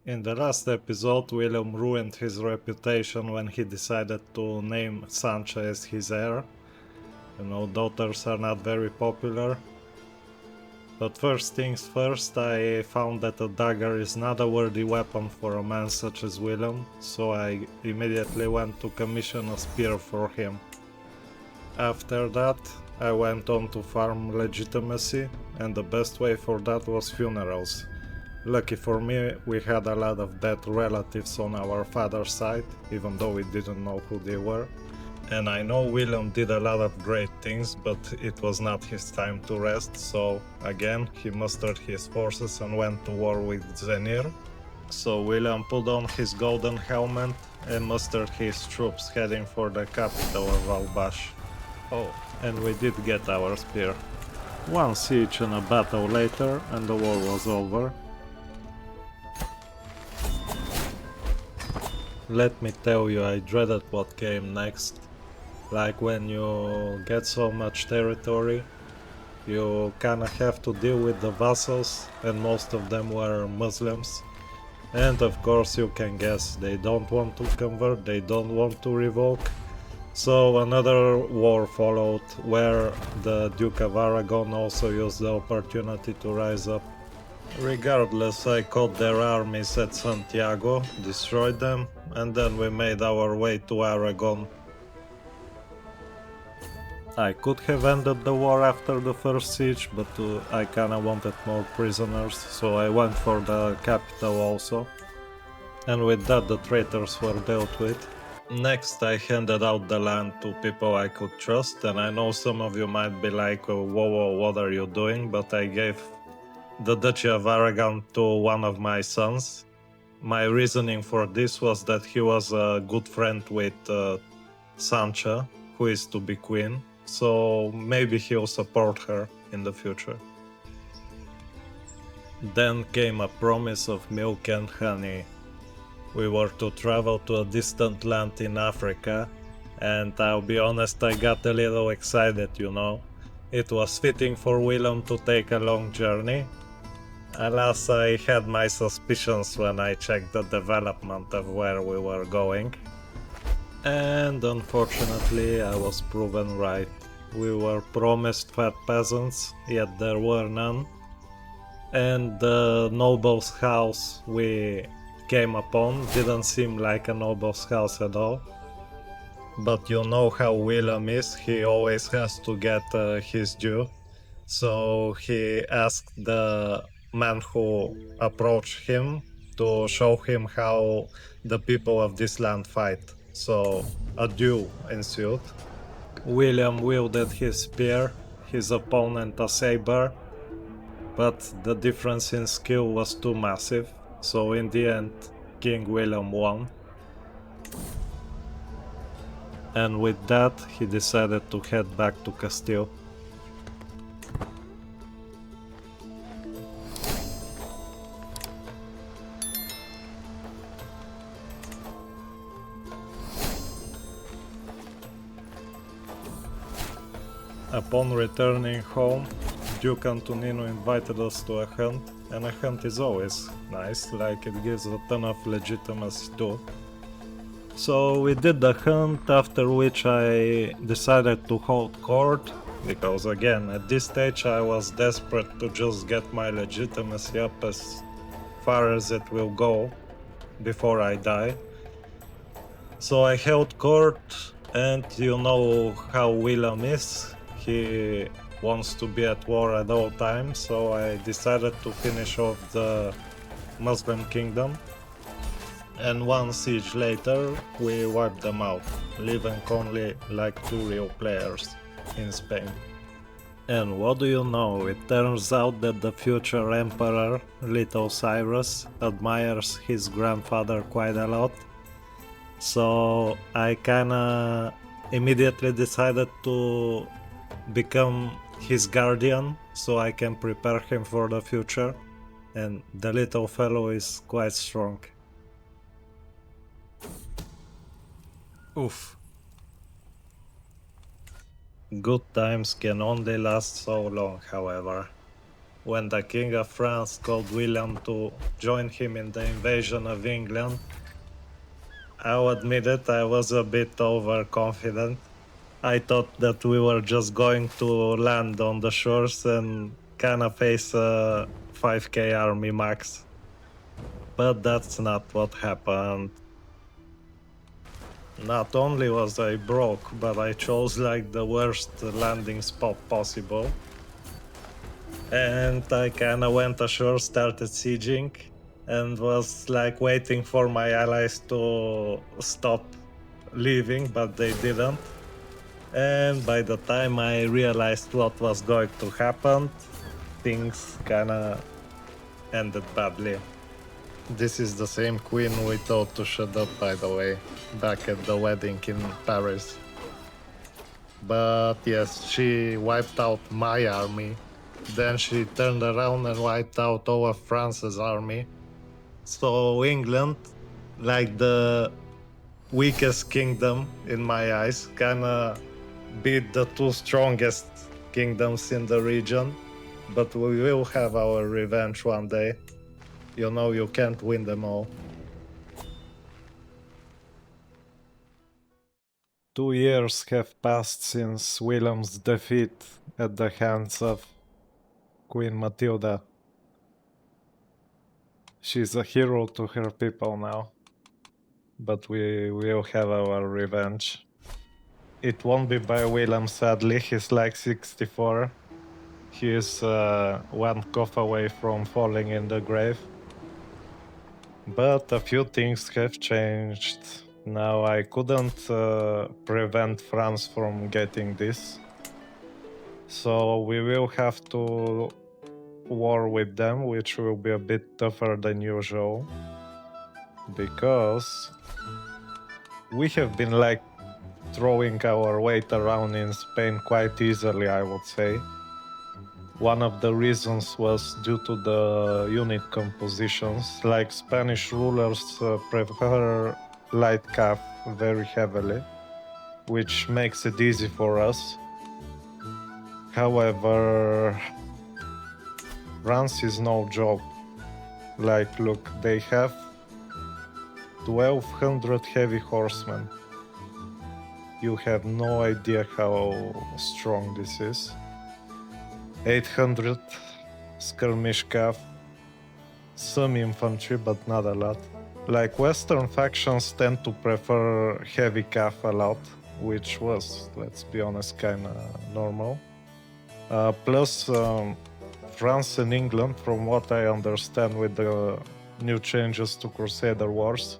In the last episode, William ruined his reputation when he decided to name Sancho as his heir. You know, daughters are not very popular. But first things first, I found that a dagger is not a worthy weapon for a man such as William, so I immediately went to commission a spear for him. After that, I went on to farm legitimacy, and the best way for that was funerals. Lucky for me, we had a lot of dead relatives on our father's side, even though we didn't know who they were. And I know William did a lot of great things, but it was not his time to rest, so again he mustered his forces and went to war with Zenir. So William put on his golden helmet and mustered his troops heading for the capital of Albash. Oh, and we did get our spear. One siege and a battle later and the war was over. Let me tell you, I dreaded what came next. Like when you get so much territory, you kinda have to deal with the vassals, and most of them were Muslims. And of course you can guess, they don't want to convert, they don't want to revoke. So another war followed, where the Duke of Aragon also used the opportunity to rise up. Regardless, I caught their armies at Santiago, destroyed them, and then we made our way to Aragon. I could have ended the war after the first siege, but I kinda wanted more prisoners, so I went for the capital also. And with that the traitors were dealt with. Next I handed out the land to people I could trust, and I know some of you might be like, whoa, what are you doing? But I gave the Duchy of Aragon to one of my sons. My reasoning for this was that he was a good friend with Sancha, who is to be queen, so maybe he'll support her in the future. Then came a promise of milk and honey. We were to travel to a distant land in Africa, and I'll be honest, I got a little excited, you know. It was fitting for William to take a long journey. Alas, I had my suspicions when I checked the development of where we were going. And unfortunately, I was proven right. We were promised fat peasants, yet there were none. And the noble's house we came upon didn't seem like a noble's house at all. But you know how William is, he always has to get his due. So he asked the man who approached him to show him how the people of this land fight. So a duel ensued. William wielded his spear, his opponent a saber, but the difference in skill was too massive, so in the end King William won. And with that he decided to head back to Castile. Upon returning home, Duke Antonino invited us to a hunt, and a hunt is always nice, like it gives a ton of legitimacy too. So we did the hunt, after which I decided to hold court, because again, at this stage I was desperate to just get my legitimacy up as far as it will go before I die. So I held court, and you know how William is. He wants to be at war at all times, so I decided to finish off the Muslim kingdom. And one siege later, we wiped them out, leaving only like 2 real players in Spain. And what do you know, it turns out that the future emperor, Little Cyrus, admires his grandfather quite a lot. So I kinda immediately decided to become his guardian, so I can prepare him for the future, and the little fellow is quite strong. Oof. Good times can only last so long, however. when the King of France called William to join him in the invasion of England. I'll admit it, I was a bit overconfident. I thought that we were just going to land on the shores and kinda face a 5k army max. But that's not what happened. Not only was I broke, but I chose like the worst landing spot possible. And I kinda went ashore, started sieging, and was like waiting for my allies to stop leaving, but they didn't. And by the time I realized what was going to happen, things kinda ended badly. This is the same queen we told to shut up, by the way, back at the wedding in Paris. But yes, she wiped out my army. Then she turned around and wiped out all of France's army. So England, like the weakest kingdom in my eyes, kinda beat the two strongest kingdoms in the region. But we will have our revenge one day. You know, you can't win them all. 2 years have passed since William's defeat at the hands of Queen Matilda. She's a hero to her people now, but we will have our revenge. It won't be by William, sadly. He's like 64. He is one cough away from falling in the grave. But a few things have changed. Now I couldn't prevent France from getting this. So we will have to war with them, which will be a bit tougher than usual. Because we have been like throwing our weight around in Spain quite easily, I would say. One of the reasons was due to the unit compositions, like Spanish rulers prefer light cav very heavily, which makes it easy for us. However, France is no joke. Like, look, they have 1200 heavy horsemen. You have no idea how strong this is. 800 skirmish cav, some infantry, but not a lot. Like, Western factions tend to prefer heavy cav a lot, which was, let's be honest, kinda normal. Plus, France and England, from what I understand with the new changes to Crusader Wars,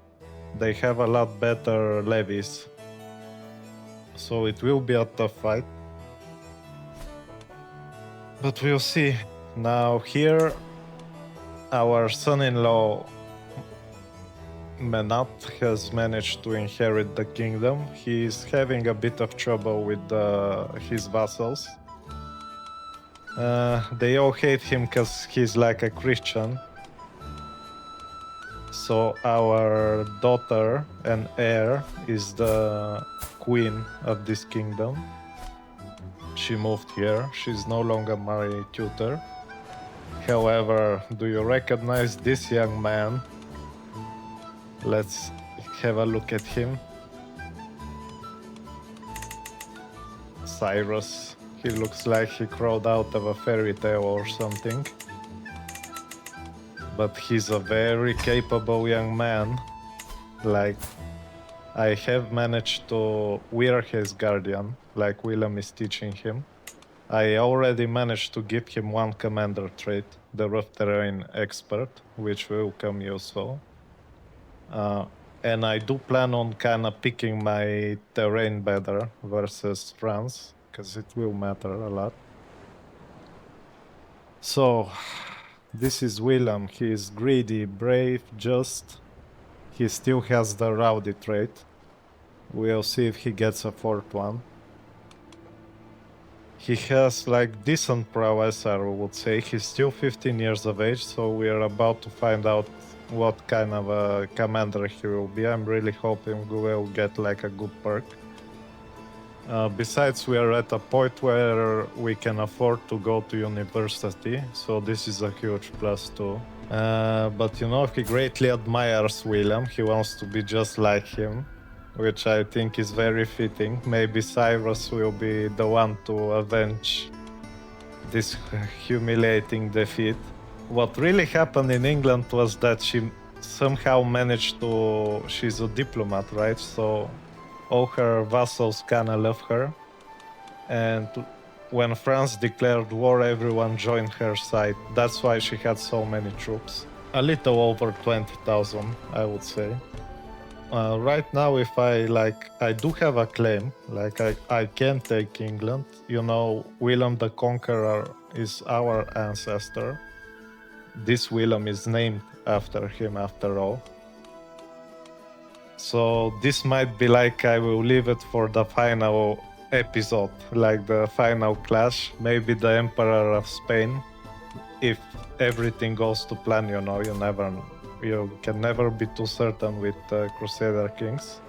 they have a lot better levies. So it will be a tough fight. But we'll see. Now here, our son-in-law Menat has managed to inherit the kingdom. He's having a bit of trouble with his vassals. They all hate him because he's like a Christian. So our daughter and heir is the queen of this kingdom. She moved here. She's no longer my tutor. However, do you recognize this young man? Let's have a look at him. Cyrus. He looks like he crawled out of a fairy tale or something. But he's a very capable young man. Like, I have managed to wear his guardian, like William is teaching him. I already managed to give him one commander trait, the rough terrain expert, which will come useful. And I do plan on kinda picking my terrain better versus France, because it will matter a lot. So, this is William. He is greedy, brave, just. He still has the rowdy trait. We'll see if he gets a fourth one. He has like decent prowess, I would say. He's still 15 years of age, so we are about to find out what kind of a commander he will be. I'm really hoping we will get like a good perk. Besides, we are at a point where we can afford to go to university, so this is a huge plus too. But you know, he greatly admires William. He wants to be just like him, which I think is very fitting. Maybe Cyrus will be the one to avenge this humiliating defeat. What really happened in England was that she somehow managed to... She's a diplomat, right? So all her vassals kinda love her. And when France declared war, everyone joined her side. That's why she had so many troops. A little over 20,000, I would say. Right now, if I do have a claim, I can take England. You know, William the Conqueror is our ancestor. This William is named after him after all. So this might be like, I will leave it for the final episode, like the final clash. Maybe the Emperor of Spain. If everything goes to plan, you know, you can never be too certain with Crusader Kings.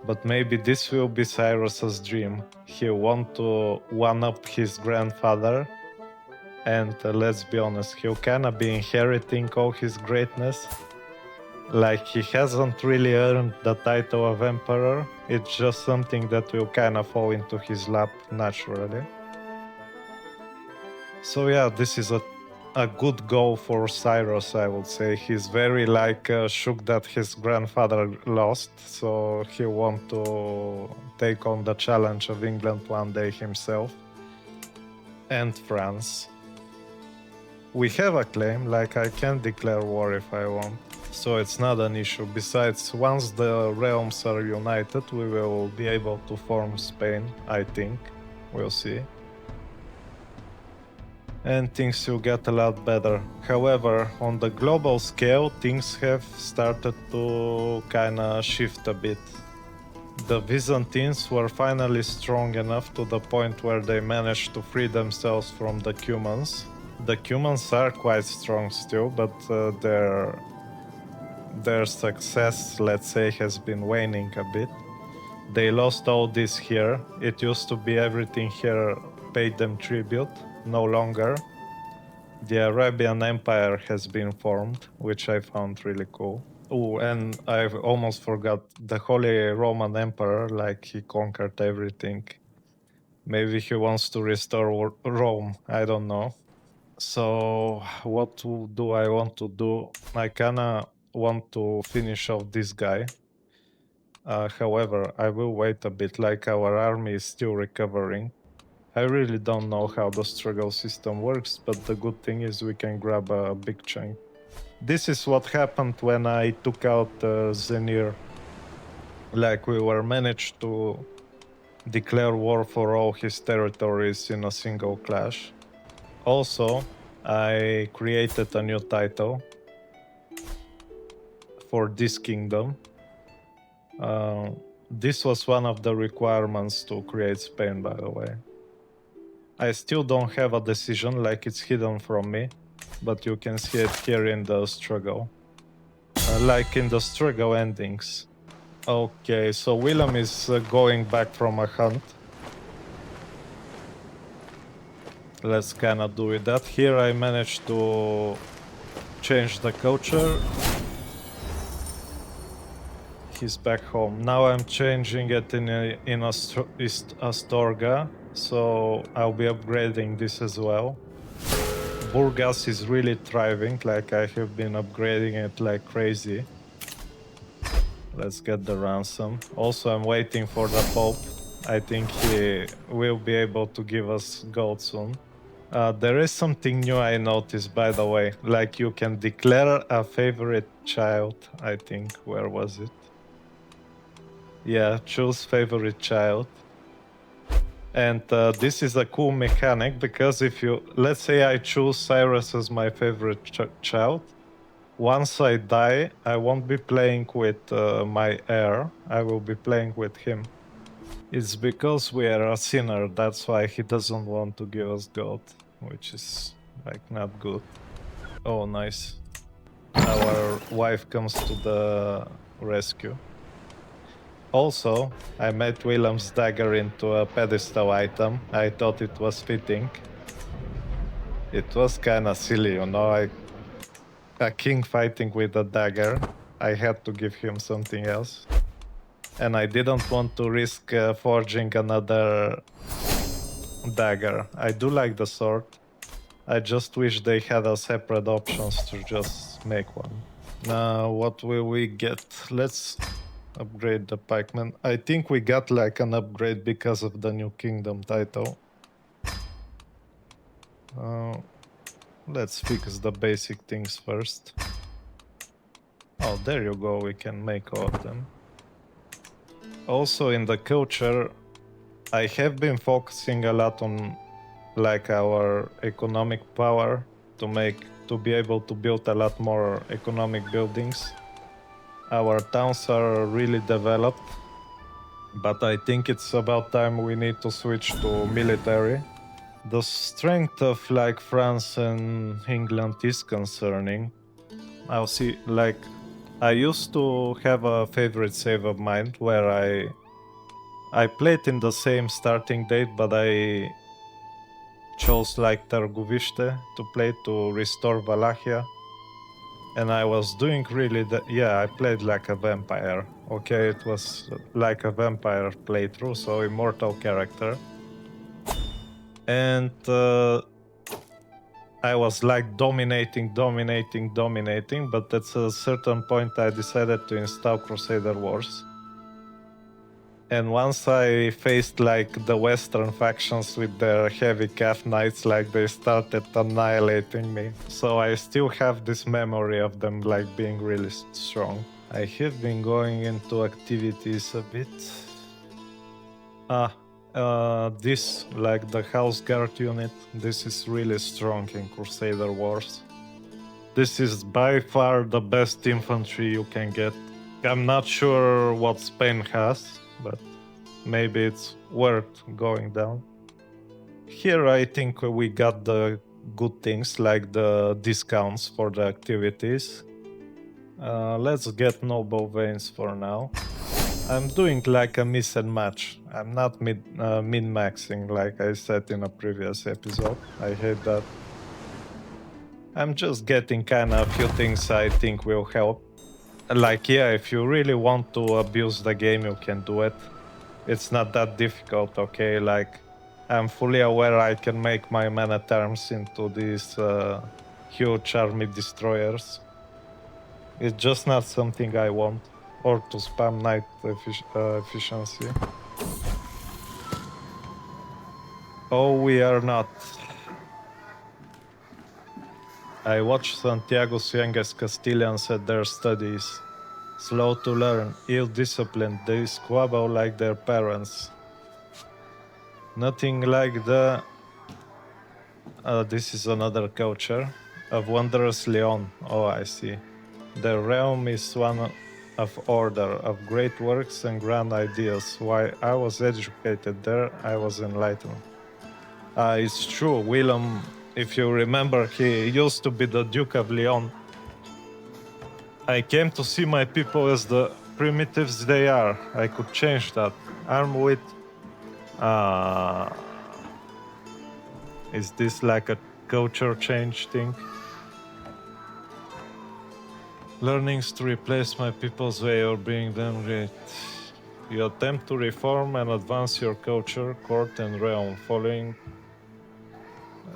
But maybe this will be Cyrus's dream. He'll want to one-up his grandfather. And let's be honest, he'll kinda be inheriting all his greatness. Like, he hasn't really earned the title of emperor. It's just something that will kinda fall into his lap naturally. So yeah, this is a good goal for Cyrus, I would say. He's very shook that his grandfather lost, so he want to take on the challenge of England one day himself. And France. We have a claim, like I can declare war if I want, so it's not an issue. Besides, once the realms are united, we will be able to form Spain, I think. We'll see. And things will get a lot better. However, on the global scale, things have started to kinda shift a bit. The Byzantines were finally strong enough to the point where they managed to free themselves from the Cumans. The Cumans are quite strong still, but their success, let's say, has been waning a bit. They lost all this here. It used to be everything here paid them tribute. No longer. The Arabian Empire has been formed, which I found really cool. Oh, and I almost forgot, the Holy Roman Emperor, like, he conquered everything. Maybe he wants to restore Rome, I don't know. So what do I want to do? I kinda want to finish off this guy. However, I will wait a bit, like our army is still recovering. I really don't know how the struggle system works, but the good thing is we can grab a big chunk. This is what happened when I took out Zenir. Like, we were managed to declare war for all his territories in a single clash. Also, I created a new title for this kingdom. This was one of the requirements to create Spain, by the way. I still don't have a decision, like, it's hidden from me, but you can see it here in the struggle. Like in the struggle endings. Okay, so William is going back from a hunt. Let's kinda do with that. Here I managed to change the culture. He's back home. Now I'm changing it in Astorga, so I'll be upgrading this as well. Burgas is really thriving, like, I have been upgrading it like crazy. Let's get the ransom. Also, I'm waiting for the Pope. I think he will be able to give us gold soon. There is something new I noticed, by the way. Like, you can declare a favorite child, I think. Where was it? Yeah, choose favorite child. And this is a cool mechanic, because if you... Let's say I choose Cyrus as my favorite child. Once I die, I won't be playing with my heir. I will be playing with him. It's because we are a sinner, that's why he doesn't want to give us gold, which is, like, not good. Oh, nice. Our wife comes to the rescue. Also, I made Willem's dagger into a pedestal item. I thought it was fitting. It was kinda silly, you know, a king fighting with a dagger. I had to give him something else. And I didn't want to risk forging another dagger. I do like the sword. I just wish they had a separate options to just make one. Now, what will we get? Let's upgrade the pikeman. I think we got like an upgrade because of the new kingdom title. Let's fix the basic things first. Oh, there you go, we can make all of them. Also in the culture, I have been focusing a lot on like our economic power to be able to build a lot more economic buildings. Our towns are really developed, but I think it's about time we need to switch to military. The strength of like France and England is concerning. I'll see, like, I used to have a favorite save of mine where I played in the same starting date, but I chose like Târgoviște to play to restore Wallachia. And I was doing really I played like a vampire. Okay, it was like a vampire playthrough, so immortal character. And I was like dominating, but at a certain point I decided to install Crusader Wars. And once I faced like the Western factions with their heavy calf knights, like they started annihilating me. So I still have this memory of them like being really strong. I have been going into activities a bit. This, like the House Guard unit, this is really strong in Crusader Wars. This is by far the best infantry you can get. I'm not sure what Spain has, but maybe it's worth going down. Here I think we got the good things, like the discounts for the activities. Let's get noble veins for now. I'm doing like a miss and match. I'm not min-maxing like I said in a previous episode. I hate that. I'm just getting kinda a few things I think will help. Like, yeah, if you really want to abuse the game, you can do it. It's not that difficult, okay? Like, I'm fully aware I can make my man at arms into these huge army destroyers. It's just not something I want. Or to spam knight efficiency. Oh, we are not. I watched Santiago Suengas Castilians at their studies. Slow to learn, ill-disciplined, they squabble like their parents. Nothing like the... this is another culture. Of wondrous Leon. Oh, I see. Their realm is one of order, of great works and grand ideas. While I was educated there, I was enlightened. It's true, Willem, if you remember, he used to be the Duke of Leon. I came to see my people as the primitives they are. I could change that. Arm with... Is this like a culture change thing? Learnings to replace my people's way or bring them great. You attempt to reform and advance your culture, court and realm, following...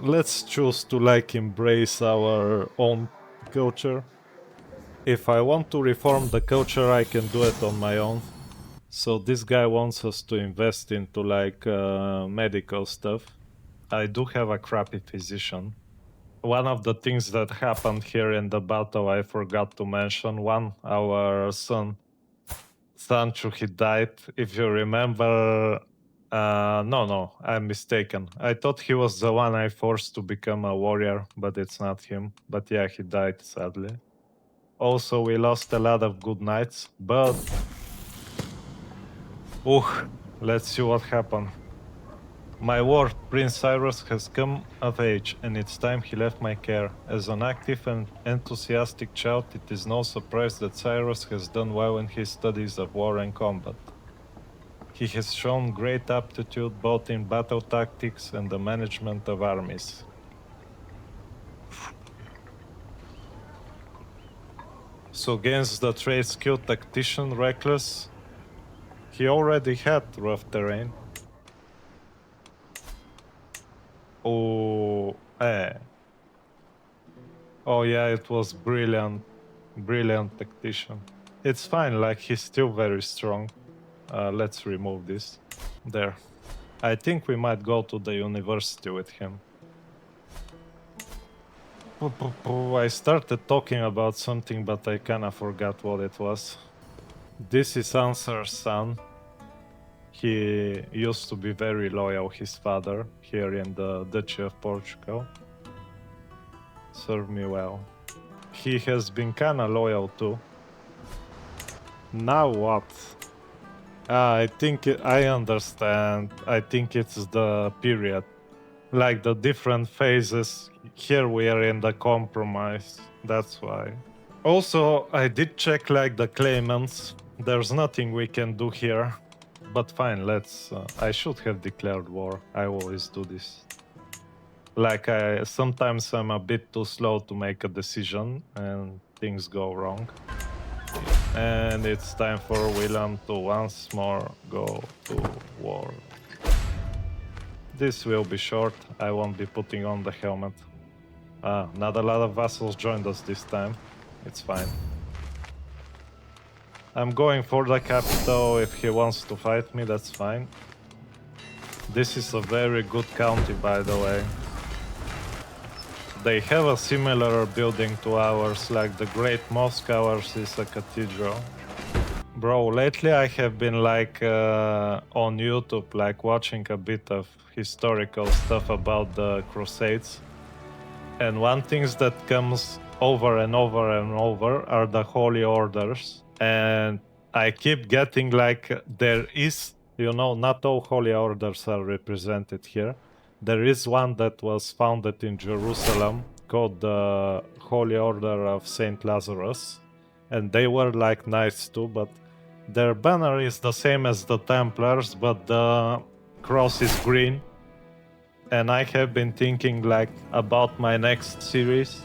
Let's choose to like embrace our own culture. If I want to reform the culture, I can do it on my own. So this guy wants us to invest into like medical stuff. I do have a crappy physician. One of the things that happened here in the battle I forgot to mention, our son, Sancho, he died. If you remember, no, I'm mistaken. I thought he was the one I forced to become a warrior, but it's not him. But yeah, he died, sadly. Also, we lost a lot of good knights, but... let's see what happened. My ward, Prince Cyrus, has come of age, and it's time he left my care. As an active and enthusiastic child, it is no surprise that Cyrus has done well in his studies of war and combat. He has shown great aptitude both in battle tactics and the management of armies. So against the trade skilled tactician Reckless, he already had rough terrain. Oh, Oh yeah, it was brilliant tactician. It's fine, like he's still very strong. Let's remove this. There. I think we might go to the university with him. I started talking about something, but I kinda forgot what it was. This is Ansar's son. He used to be very loyal, his father, here in the Duchy of Portugal. Serve me well. He has been kinda loyal too. Now what? I think I understand. I think it's the period. Like the different phases. Here we are in the compromise. That's why. Also, I did check like the claimants. There's nothing we can do here. But fine, let's... I should have declared war. I always do this. Like, sometimes I'm a bit too slow to make a decision and things go wrong. And it's time for Willem to once more go to war. This will be short. I won't be putting on the helmet. Not a lot of vassals joined us this time. It's fine. I'm going for the capital. If he wants to fight me, that's fine. This is a very good county, by the way. They have a similar building to ours, like the Great Mosque. Ours is a cathedral. Bro, lately I have been like on YouTube, like watching a bit of historical stuff about the Crusades. And one thing that comes over and over and over are the Holy Orders. And I keep getting like, there is, you know, not all Holy Orders are represented here. There is one that was founded in Jerusalem called the Holy Order of Saint Lazarus. And they were like knights too, but their banner is the same as the Templars, but the cross is green. And I have been thinking like about my next series.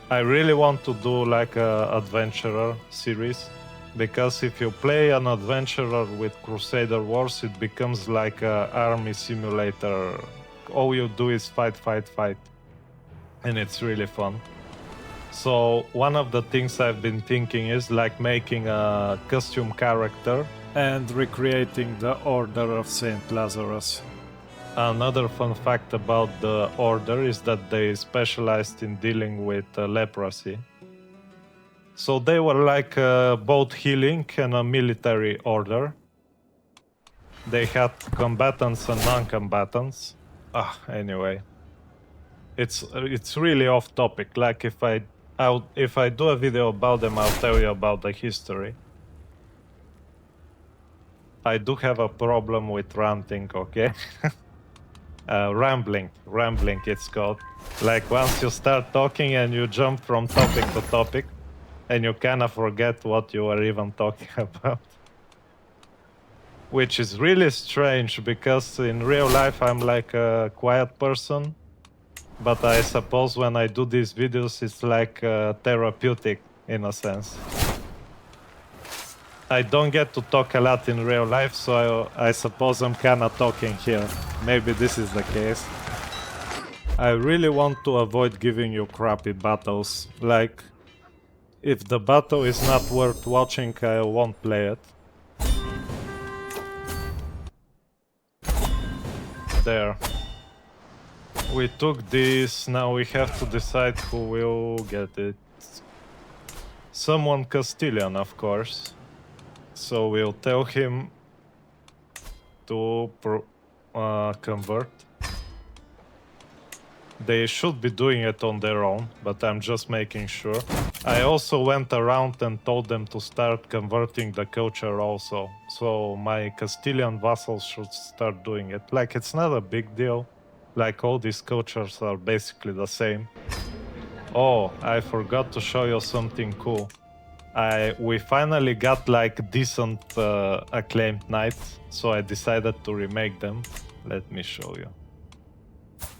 I really want to do like a adventurer series, because if you play an adventurer with Crusader Wars, it becomes like an army simulator. All you do is fight, fight, fight, and it's really fun. So one of the things I've been thinking is like making a costume character and recreating the Order of Saint Lazarus. Another fun fact about the order is that they specialized in dealing with leprosy. So they were like both healing and a military order. They had combatants and non-combatants. Anyway, it's really off topic. Like if I do a video about them, I'll tell you about the history. I do have a problem with ranting, okay? Rambling it's called. Like once you start talking and you jump from topic to topic and you kind of forget what you were even talking about. Which is really strange, because in real life I'm like a quiet person, but I suppose when I do these videos it's like therapeutic in a sense. I don't get to talk a lot in real life, so I suppose I'm kinda talking here. Maybe this is the case. I really want to avoid giving you crappy battles. Like, if the battle is not worth watching, I won't play it. There. We took this, now we have to decide who will get it. Someone Castilian, of course. So we'll tell him to convert. They should be doing it on their own, but I'm just making sure. I also went around and told them to start converting the culture also. So my Castilian vassals should start doing it. Like, it's not a big deal. Like, all these cultures are basically the same. Oh, I forgot to show you something cool. we finally got like decent acclaimed knights, so I decided to remake them. Let me show you.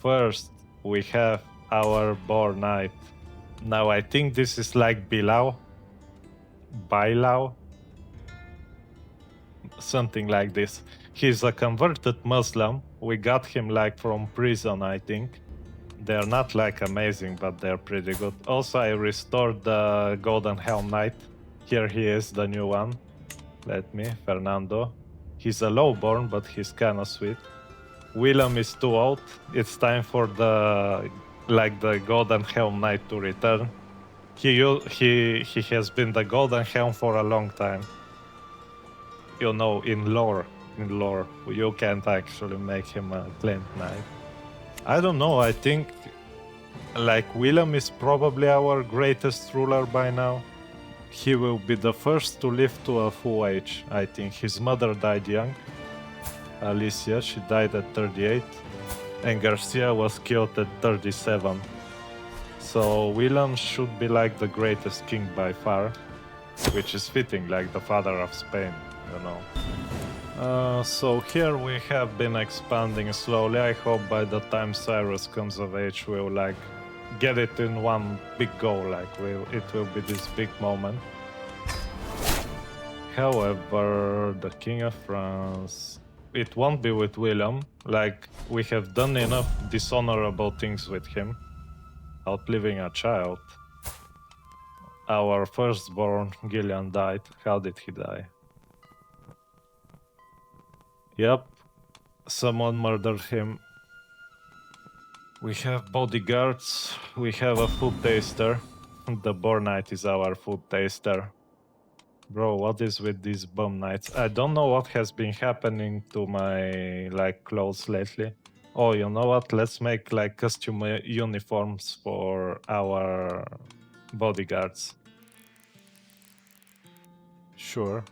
First, we have our boar knight. Now I think this is like Bilao, something like this. He's a converted Muslim. We got him like from prison, I think. They're not like amazing, but they're pretty good. Also, I restored the Golden Helm Knight. Here he is, the new one. Fernando. He's a lowborn, but he's kinda sweet. Willem is too old. It's time for the Golden Helm Knight to return. He has been the Golden Helm for a long time. You know, in lore, you can't actually make him a claimed knight. I don't know, I think like Willem is probably our greatest ruler by now. He will be the first to live to a full age. I think his mother died young. Alicia, she died at 38. And Garcia was killed at 37. So Willem should be like the greatest king by far. Which is fitting, like the father of Spain, you know. So here we have been expanding slowly. I hope by the time Cyrus comes of age we'll like get it in one big go, like it will be this big moment. However, the King of France, it won't be with William. Like, we have done enough dishonorable things with him. Outliving a child. Our firstborn, Gillian, died. How did he die? Yep, someone murdered him. We have bodyguards. We have a food taster. The Boar Knight is our food taster. Bro, what is with these bum knights? I don't know what has been happening to my like clothes lately. Oh, you know what? Let's make like costume uniforms for our bodyguards. Sure.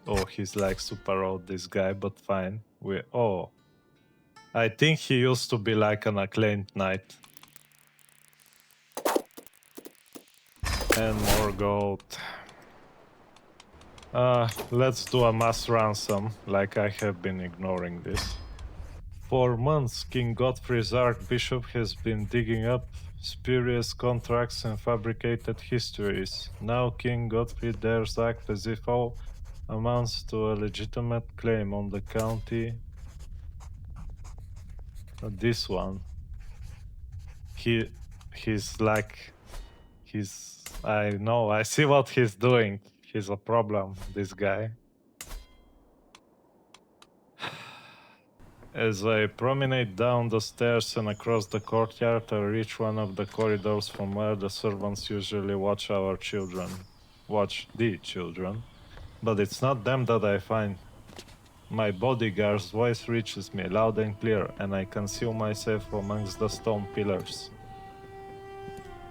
Oh, he's like super old, this guy, but fine. I think he used to be like an acclaimed knight. And more gold. Let's do a mass ransom, like I have been ignoring this. For months, King Godfrey's Archbishop has been digging up spurious contracts and fabricated histories. Now King Godfrey dares act as if all amounts to a legitimate claim on the county. This one. I know, I see what he's doing. He's a problem, this guy. As I promenade down the stairs and across the courtyard, I reach one of the corridors from where the servants usually watch the children. But it's not them that I find. My bodyguard's voice reaches me loud and clear, and I conceal myself amongst the stone pillars.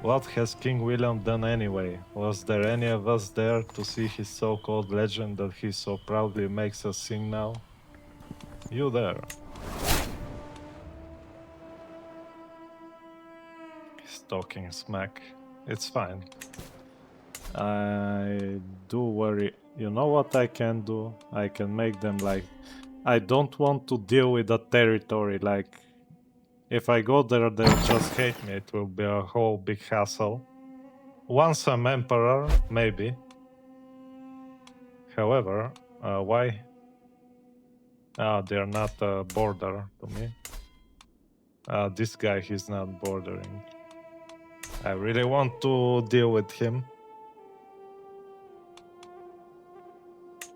What has King William done anyway? Was there any of us there to see his so-called legend that he so proudly makes us sing now? You there. He's talking smack. It's fine. I do worry. You know what I can do? I can make them like... I don't want to deal with the territory, like... If I go there, they'll just hate me. It will be a whole big hassle. Once I'm emperor, maybe. However, why? They're not a border to me. This guy, he's not bordering. I really want to deal with him.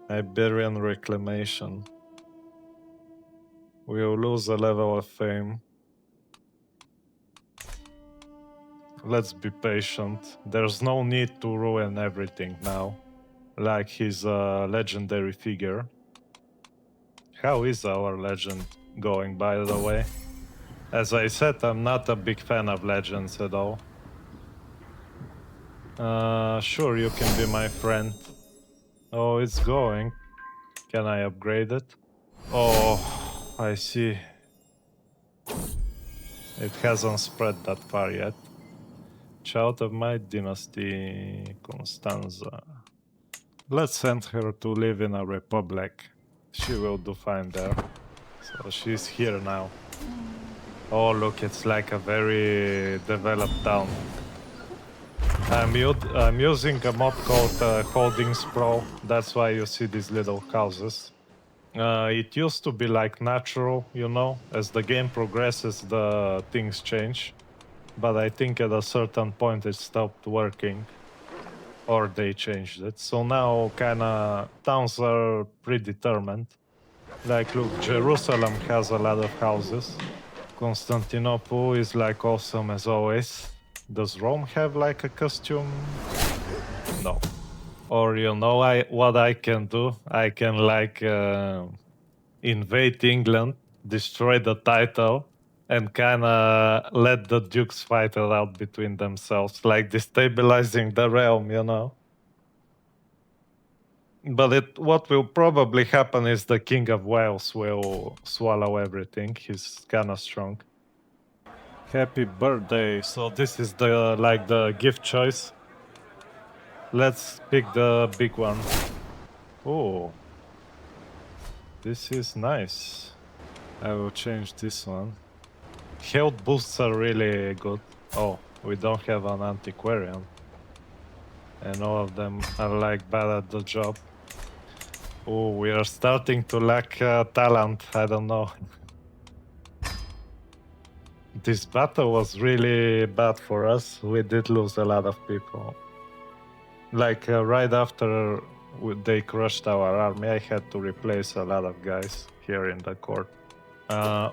Iberian reclamation. We'll lose a level of fame. Let's be patient. There's no need to ruin everything now. Like he's a legendary figure. How is our legend going, by the way? As I said, I'm not a big fan of legends at all. Sure, you can be my friend. Oh, it's going. Can I upgrade it? Oh, I see. It hasn't spread that far yet. Child of my dynasty, Constanza. Let's send her to live in a republic. She will do fine there. So she's here now. Oh look, it's like a very developed town. I'm using a mod called Holdings Pro. That's why you see these little houses. It used to be like natural, you know. As the game progresses, the things change. But I think at a certain point it stopped working. Or they changed it. So now kinda towns are predetermined. Like look, Jerusalem has a lot of houses. Constantinople is like awesome as always. Does Rome have like a costume? No. Or you know what I can do? I can like invade England, destroy the title, and kinda let the dukes fight it out between themselves, like destabilizing the realm, you know? But what will probably happen is the King of Wales will swallow everything. He's kinda strong. Happy birthday. So this is the gift choice. Let's pick the big one. Oh. This is nice. I will change this one. Health boosts are really good. Oh, we don't have an antiquarian. And all of them are like bad at the job. Oh, we are starting to lack talent. I don't know. This battle was really bad for us. We did lose a lot of people. Like right after they crushed our army, I had to replace a lot of guys here in the court.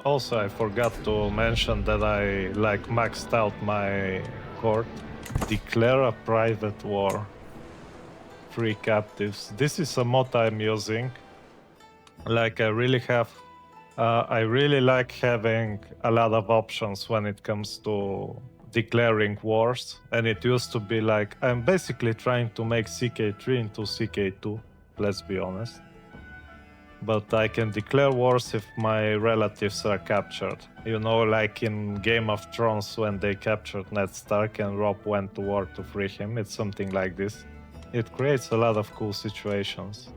Also, I forgot to mention that I like maxed out my court. Declare a private war. Free captives. This is a mod I'm using. Like I really like having a lot of options when it comes to declaring wars. And it used to be like, I'm basically trying to make CK3 into CK2, let's be honest. But I can declare wars if my relatives are captured. You know, like in Game of Thrones when they captured Ned Stark and Robb went to war to free him. It's something like this. It creates a lot of cool situations.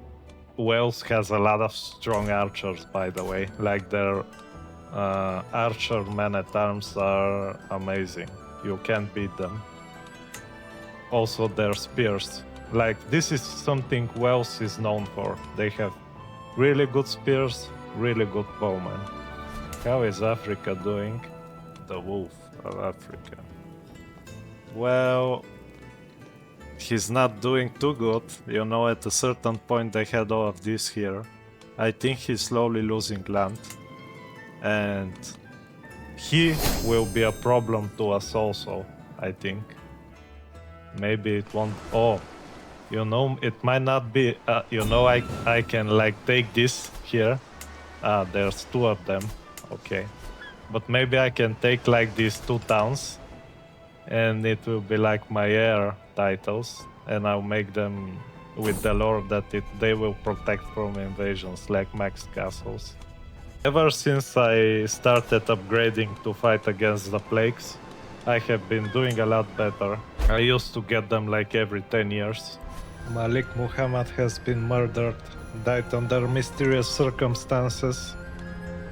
Wales has a lot of strong archers, by the way. Like their archer men-at-arms are amazing. You can't beat them. Also their spears. Like this is something Wales is known for. They have really good spears, really good bowmen. How is Africa doing? The wolf of Africa. Well, he's not doing too good. You know, at a certain point they had all of this here. I think he's slowly losing land. And he will be a problem to us also, I think. Maybe it won't... Oh, you know, it might not be... you know, I can like take this here. There's two of them. Okay. But maybe I can take like these two towns. And it will be like my heir titles, and I'll make them with the lore that they will protect from invasions, like max castles. Ever since I started upgrading to fight against the plagues, I have been doing a lot better. I used to get them like every 10 years. Malik Muhammad has been murdered, died under mysterious circumstances,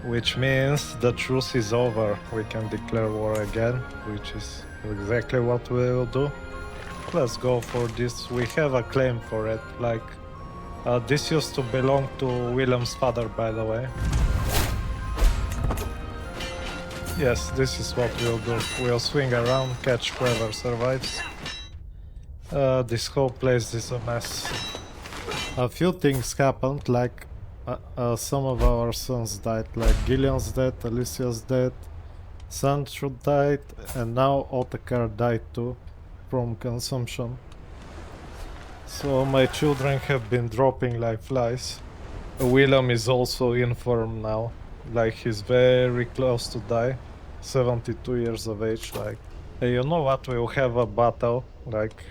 which means the truce is over. We can declare war again, which is exactly what we will do. Let's go for this. We have a claim for it. Like, this used to belong to William's father, by the way. Yes, this is what we'll do. We'll swing around, catch whoever survives. This whole place is a mess. A few things happened, like some of our sons died, like Gillian's dead, Alicia's dead, Sancho died, and now Otakar died too, from consumption. So my children have been dropping like flies. William is also infirm now, like he's very close to die, 72 years of age, like. You know what, we'll have a battle, like,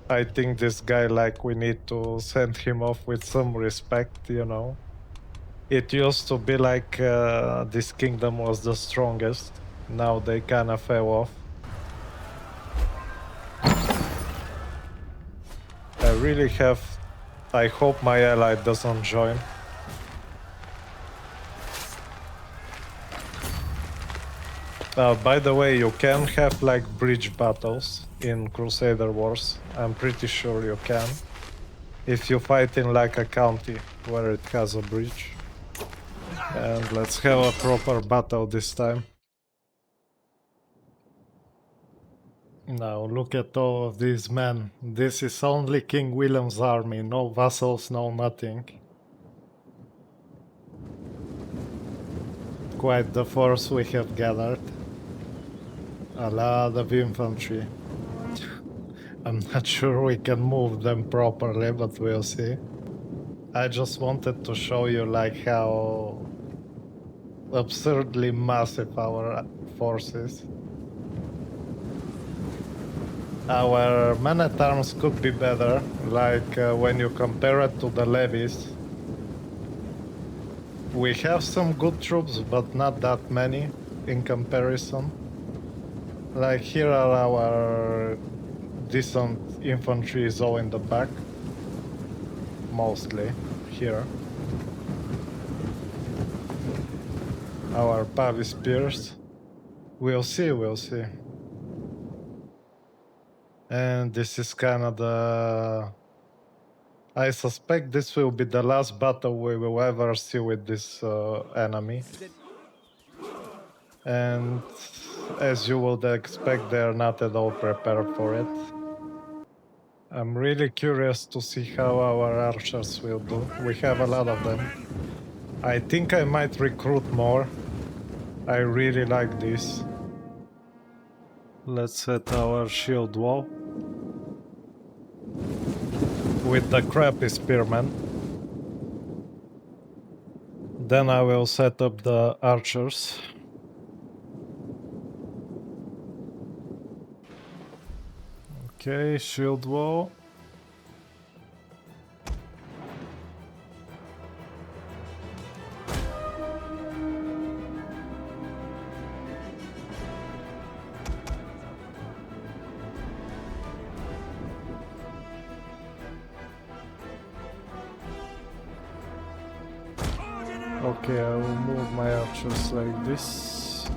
I think this guy, like, we need to send him off with some respect, you know. It used to be like this kingdom was the strongest. Now they kinda fell off. I really have I hope my ally doesn't join. By the way, you can have like bridge battles in Crusader Wars. I'm pretty sure you can. If you fight in like a county where it has a bridge. And let's have a proper battle this time. Now look at all of these men. This is only King William's army, no vassals, no nothing. Quite the force we have gathered. A lot of infantry. I'm not sure we can move them properly, but we'll see. I just wanted to show you like how absurdly massive our force is. Our men-at-arms could be better, like when you compare it to the levies. We have some good troops, but not that many in comparison. Like here are our decent infantry is all in the back. Mostly here. Our Pavi spears. We'll see, we'll see. And this is kind of the... I suspect this will be the last battle we will ever see with this enemy. And as you would expect, they are not at all prepared for it. I'm really curious to see how our archers will do. We have a lot of them. I think I might recruit more. I really like this. Let's set our shield wall with the crappy spearmen. Then I will set up the archers. Okay, shield wall. Okay, I will move my archers like this.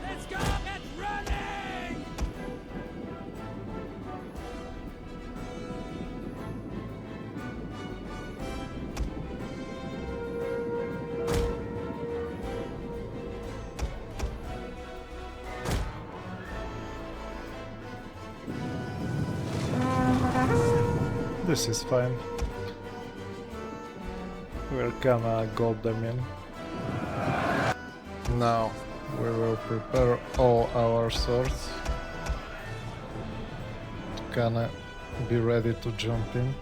Let's go! Get running! This is fine. We're gonna gold them in. Now we will prepare all our swords. Gonna be ready to jump in.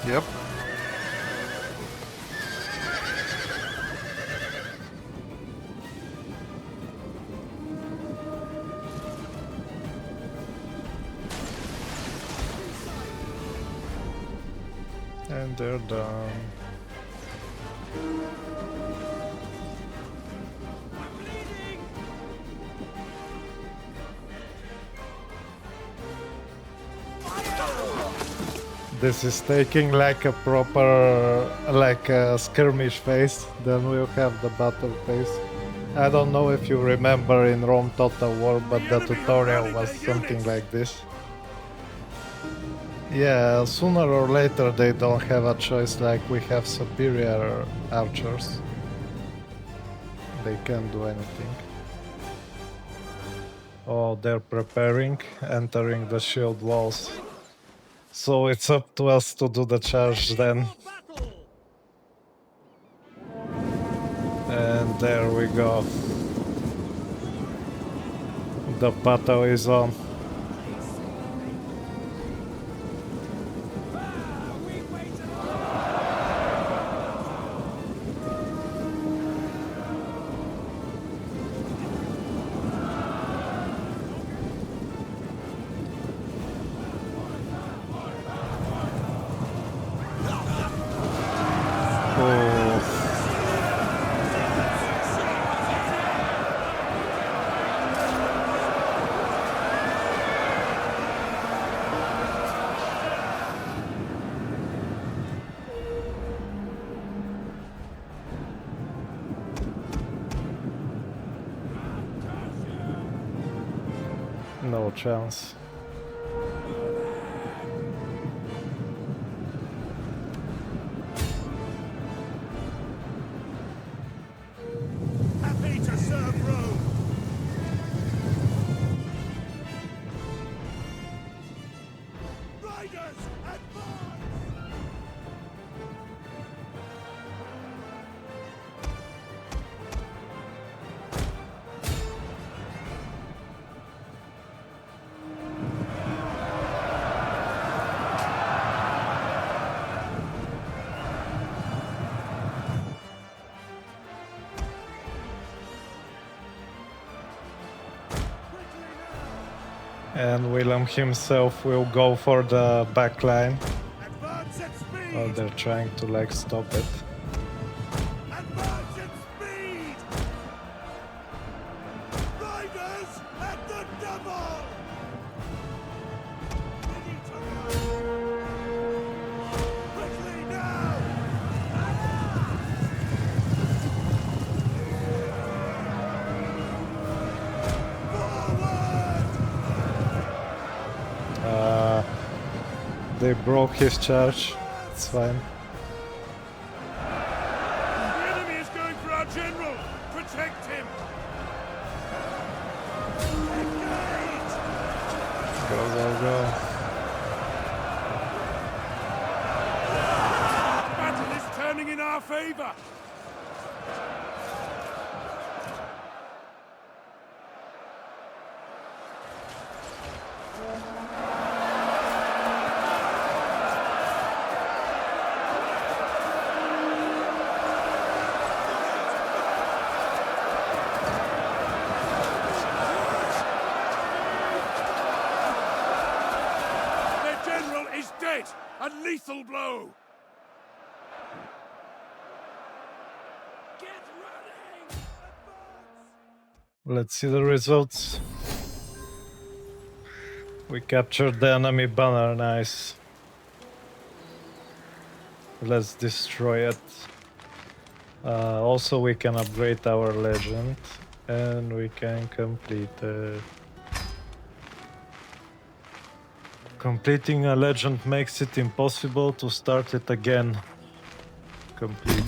Yep. And they're done. This is taking like a proper, like a skirmish phase, then we'll have the battle phase. I don't know if you remember in Rome Total War, but the tutorial was something like this. Yeah, sooner or later they don't have a choice, like we have superior archers. They can't do anything. Oh, they're preparing, entering the shield walls. So it's up to us to do the charge then. And there we go. The battle is on. Oh. No chance. Happy to serve Rome. Riders, advance! And William himself will go for the back line. Advance at speed! Oh, they're trying to like stop it. Advance at speed! Riders at the double! Ready to run! Quickly now! Forward! They broke his charge. It's fine. The enemy is going for our general! Protect him! Engage! Go, go, go. Battle is turning in our favor! Their general is dead! A lethal blow! Get running! Advance! Let's see the results. We captured the enemy banner, nice. Let's destroy it. Also we can upgrade our legend and we can complete it. Completing a legend makes it impossible to start it again. Complete.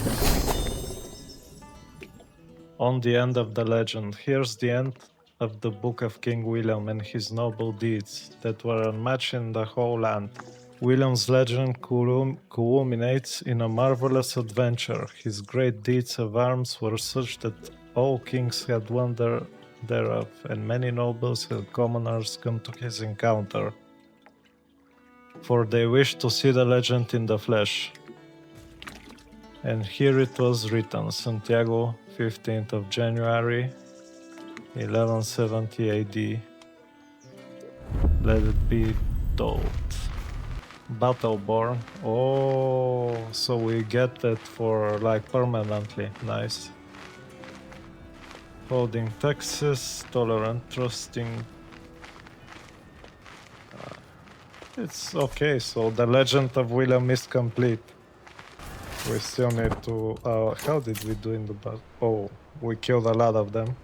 On the end of the legend. Here's the end of the book of King William and his noble deeds that were unmatched in the whole land. William's legend culminates in a marvelous adventure. His great deeds of arms were such that all kings had wonder thereof, and many nobles and commoners come to his encounter, for they wished to see the legend in the flesh. And here it was written, Santiago, 15th of January, 1170 AD. Let it be told. Battleborn. Oh, so we get that for like permanently. Nice. Holding taxes, tolerant, trusting. It's okay, so the legend of William is complete. We still need to... how did we do in the battle? Oh, we killed a lot of them.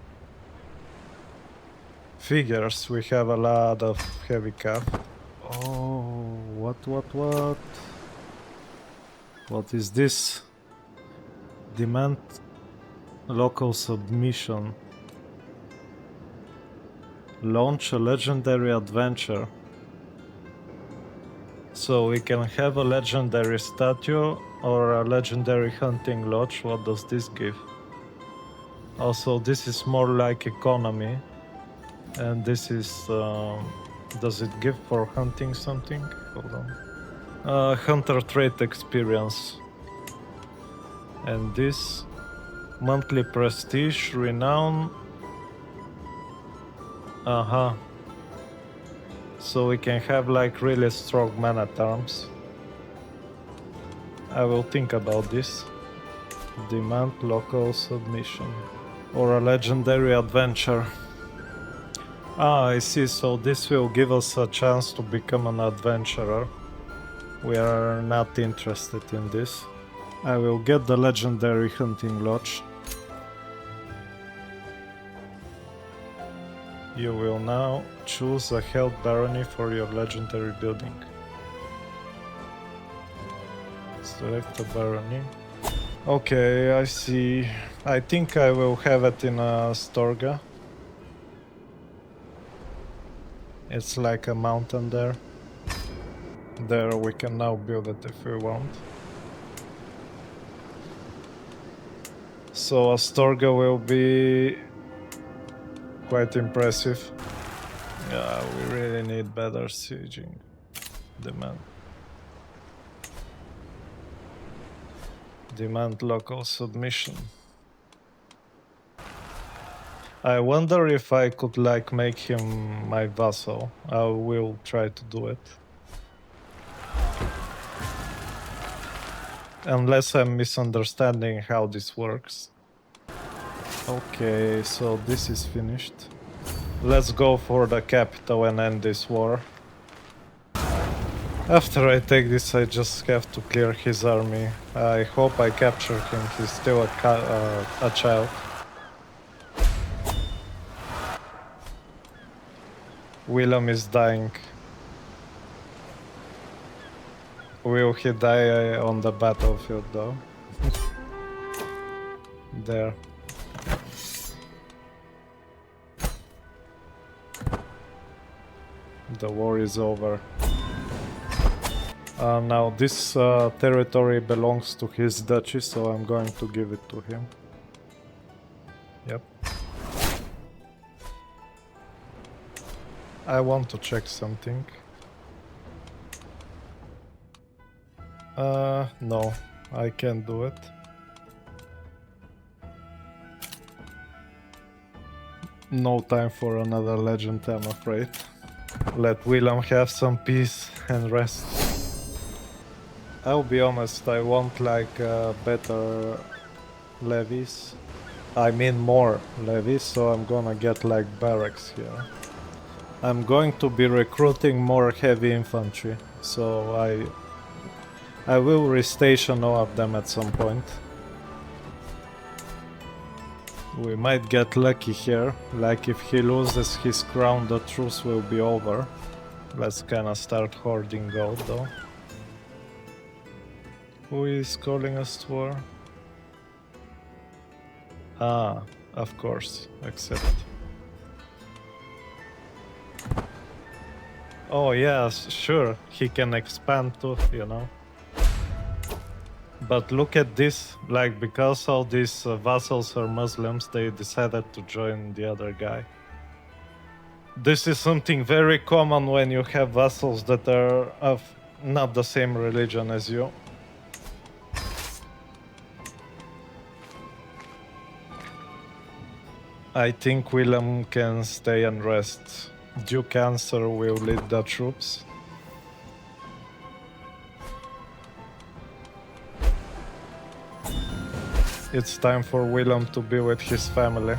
Figures, we have a lot of heavy cav. Oh, what? What is this? Demand local submission. Launch a legendary adventure. So we can have a legendary statue or a legendary hunting lodge. What does this give? Also, this is more like economy. And this is... does it give for hunting something? Hold on. Hunter trait experience. And this... monthly prestige, renown... So we can have like really strong man at arms. I will think about this. Demand local submission. Or a legendary adventure. Ah, I see, so this will give us a chance to become an adventurer. We are not interested in this. I will get the legendary hunting lodge. You will now choose a held barony for your legendary building. Select a barony. Okay, I see. I think I will have it in Storga. It's like a mountain there. There we can now build it if we want. So Astorga will be quite impressive. Yeah, we really need better sieging. Demand. Demand local submission. I wonder if I could like make him my vassal. I will try to do it. Unless I'm misunderstanding how this works. Okay, so this is finished. Let's go for the capital and end this war. After I take this, I just have to clear his army. I hope I capture him. He's still a child. Willem is dying. Will he die on the battlefield though? There. The war is over. Now this territory belongs to his duchy, so I'm going to give it to him. Yep. I want to check something. No, I can't do it. No time for another legend, I'm afraid. Let Willem have some peace and rest. I'll be honest, I want like better levies. I mean more levies, so I'm gonna get like barracks here. I'm going to be recruiting more heavy infantry, so I will restation all of them at some point. We might get lucky here, like if he loses his crown the truce will be over. Let's kinda start hoarding gold though. Who is calling us to war? Ah, of course, accept. Oh yes, sure, he can expand too, you know. But look at this, like because all these vassals are Muslims, they decided to join the other guy. This is something very common when you have vassals that are of not the same religion as you. I think Willem can stay and rest. Duke Answer will lead the troops. It's time for Willem to be with his family.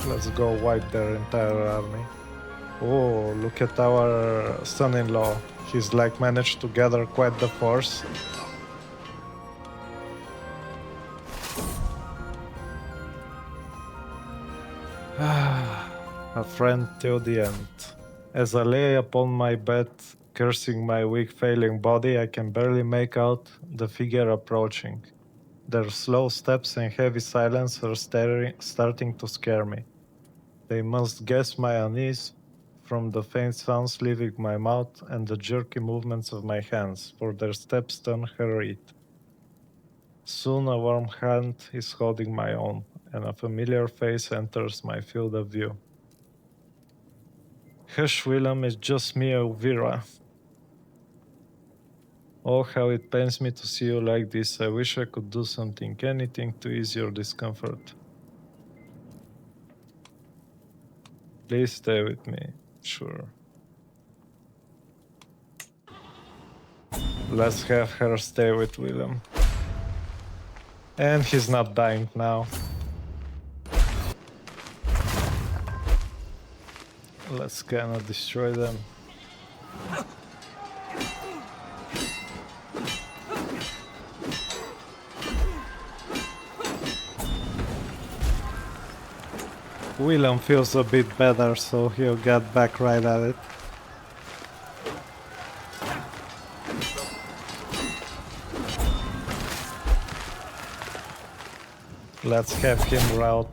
Let's go wipe their entire army. Oh, look at our son-in-law. He's like managed to gather quite the force. A friend till the end. As I lay upon my bed, cursing my weak failing body, I can barely make out the figure approaching. Their slow steps and heavy silence are starting to scare me. They must guess my unease from the faint sounds leaving my mouth and the jerky movements of my hands, for their steps turn hurried. Soon a warm hand is holding my own, and a familiar face enters my field of view. Hush, Willem, it's just me, Elvira. Oh, how it pains me to see you like this. I wish I could do something, anything to ease your discomfort. Please stay with me. Sure. Let's have her stay with William. And he's not dying now. Let's kinda destroy them. William feels a bit better, so he'll get back right at it. Let's have him rout.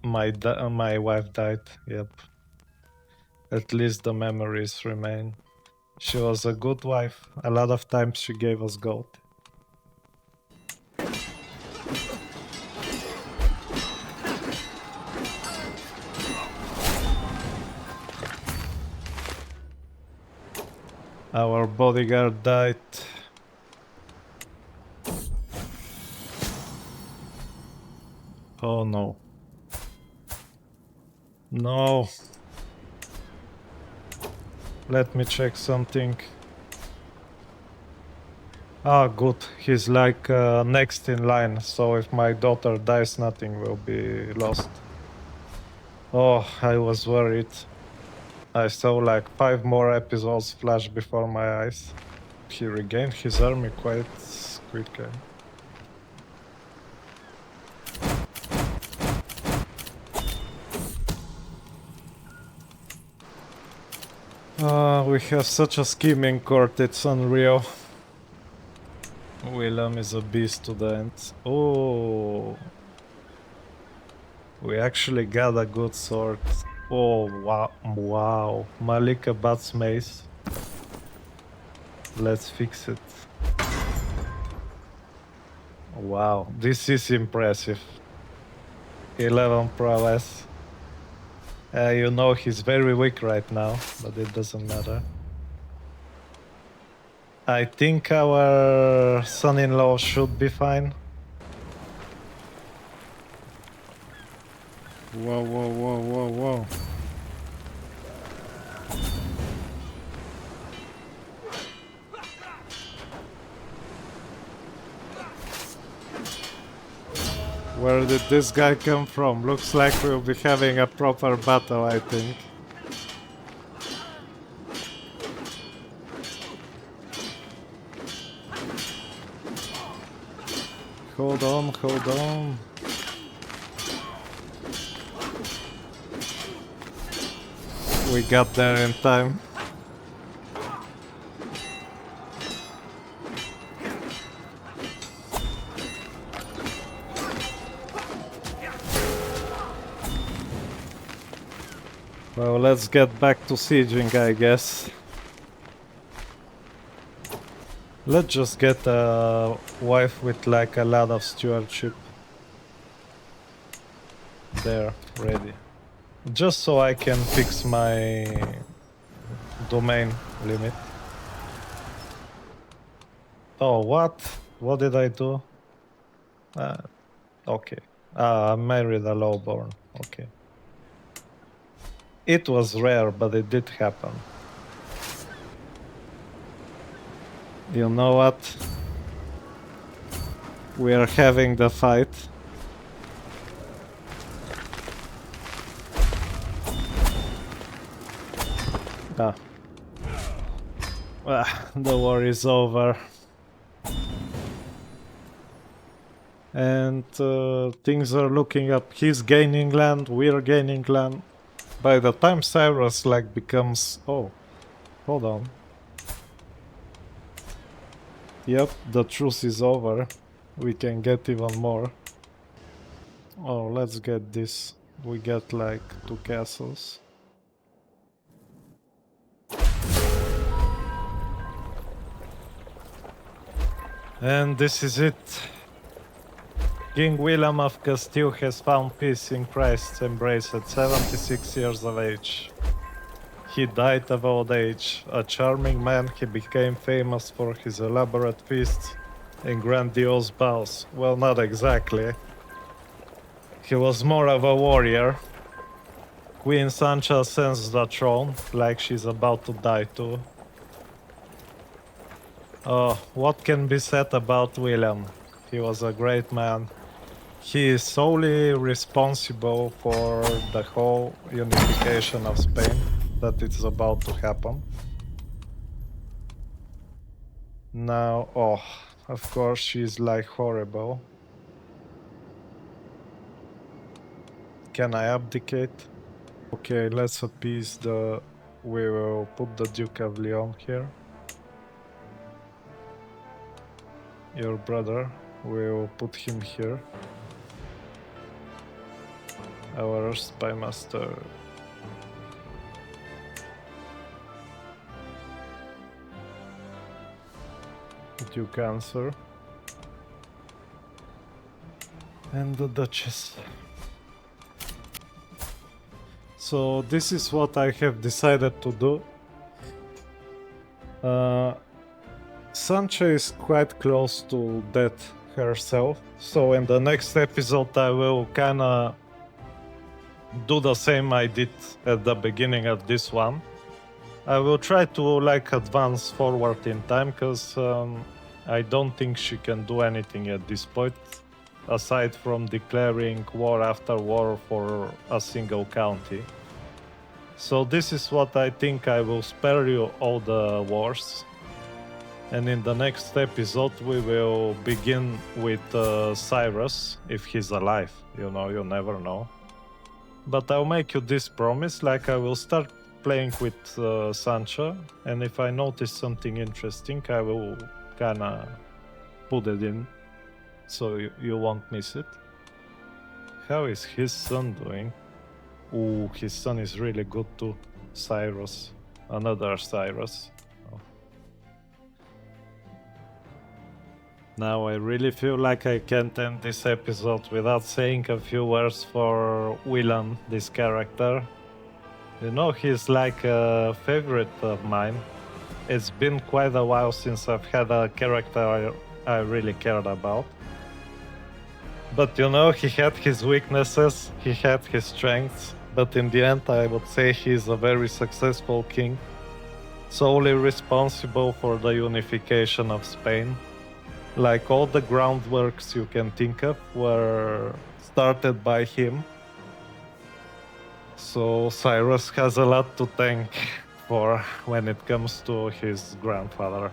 My wife died, yep. At least the memories remain. She was a good wife. A lot of times she gave us gold. Our bodyguard died. Oh no. No. Let me check something. Ah, good. He's like next in line, so if my daughter dies, nothing will be lost. Oh, I was worried. I saw like 5 more episodes flash before my eyes. He regained his army quite quickly. We have such a scheming court, it's unreal. William is a beast to the end. Oh, we actually got a good sword. Oh, wow. Malika Bat's mace. Let's fix it. Wow, this is impressive. 11 prowess. You know he's very weak right now, but it doesn't matter. I think our son-in-law should be fine. Whoa, whoa, whoa, whoa, whoa. Where did this guy come from? Looks like we'll be having a proper battle, I think. Hold on, hold on. We got there in time. Well, let's get back to sieging, I guess. Let's just get a wife with like a lot of stewardship. There, ready. Just so I can fix my domain limit. Oh, what? What did I do? Okay. I married a lowborn. Okay. It was rare, but it did happen. You know what? We are having the fight. The war is over. And things are looking up. He's gaining land, we're gaining land. By the time Cyrus like becomes... Oh, hold on. Yep, the truce is over. We can get even more. Oh, let's get this. We get like 2 castles. And this is it. King William of Castile has found peace in Christ's embrace at 76 years of age. He died of old age. A charming man, he became famous for his elaborate feasts and grandiose balls. Well, not exactly. He was more of a warrior. Queen Sancha ascends the throne, like she's about to die too. What can be said about William? He was a great man. He is solely responsible for the whole unification of Spain that is about to happen. Now, of course, she's like horrible. Can I abdicate? Okay, let's appease the... We will put the Duke of Leon here. Your brother, we'll put him here. Our spy master. Duke answer. And the Duchess. So this is what I have decided to do. Sancha is quite close to death herself, so in the next episode I will kinda do the same I did at the beginning of this one. I will try to like advance forward in time, because I don't think she can do anything at this point, aside from declaring war after war for a single county. So this is what I think. I will spare you all the wars. And in the next episode we will begin with Cyrus, if he's alive. You know, you never know. But I'll make you this promise, like I will start playing with Sancha, and if I notice something interesting I will kinda put it in, so you won't miss it. How is his son doing? Ooh, his son is really good too. Cyrus. Another Cyrus. Oh. Now I really feel like I can't end this episode without saying a few words for Willan, this character. You know, he's like a favorite of mine. It's been quite a while since I've had a character I really cared about. But you know, he had his weaknesses, he had his strengths, but in the end I would say he's a very successful king, solely responsible for the unification of Spain. Like, all the groundworks you can think of were started by him. So Cyrus has a lot to thank for when it comes to his grandfather.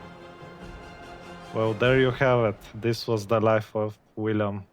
Well, there you have it. This was the life of William.